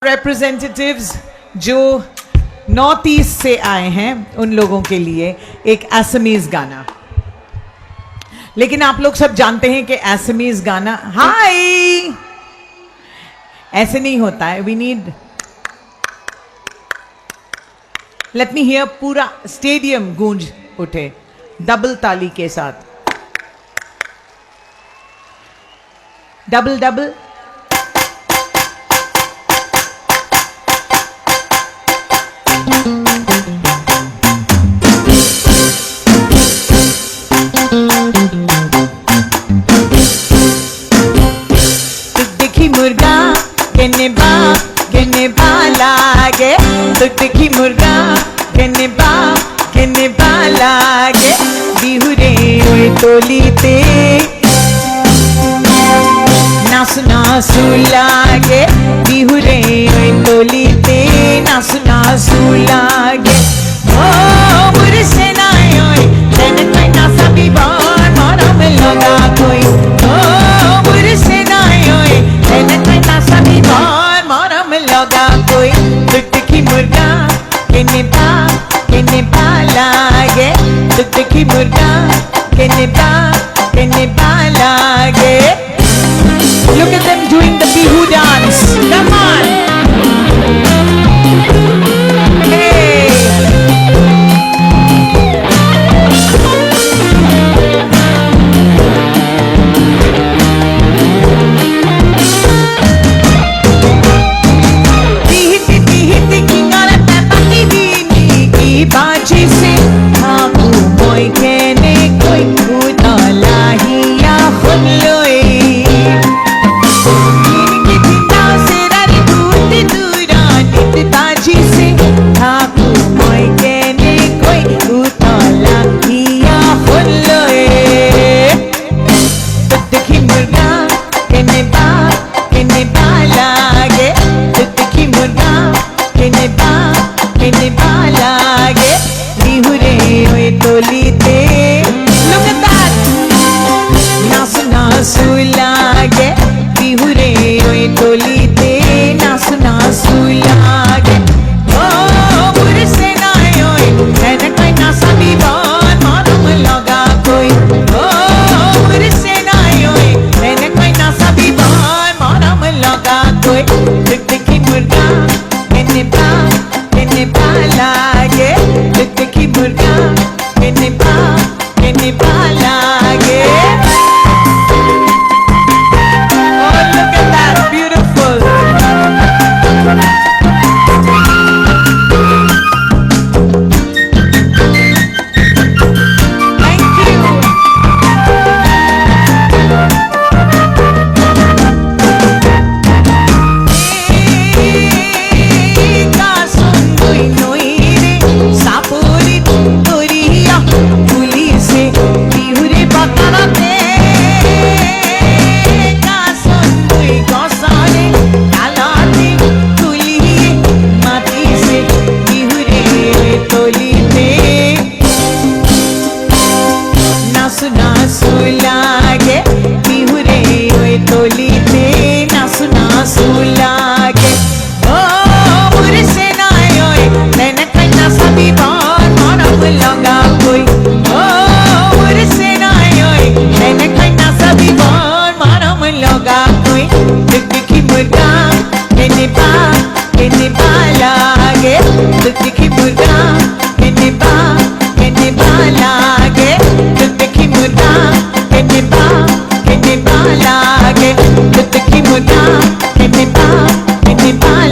Representatives जो north east से आए हैं उन लोगों के लिए एक असमीज गाना। लेकिन आप लोग सब जानते हैं कि असमीज गाना हाय ऐसे नहीं होता है। We need let me hear पूरा स्टेडियम गूंज उठे डबल ताली के साथ। डबल डबल मुर्गा केने बा लागे तुटकी मुर्गा केने बा लागे बिहुरे ओए तोलीते नासु लागे बिहुरे ओए तोलीते नासु लागे ओ मुरे से नाय ओए तेने कोई नासा बीबार मारा में लगा कोई ओ मुरे से नाय ओए तेने कोई नासा बीबार मारा में लगा कोई तुटकी मुर्गा केने बा लागे तुटकी मुर्गा केने बा लागे। Look at them doing the bihu dance. Come on. Hey. Tihiti kingala tapati dini ki baji se haku moi kene koi kuda lahiya khud loi Kene ba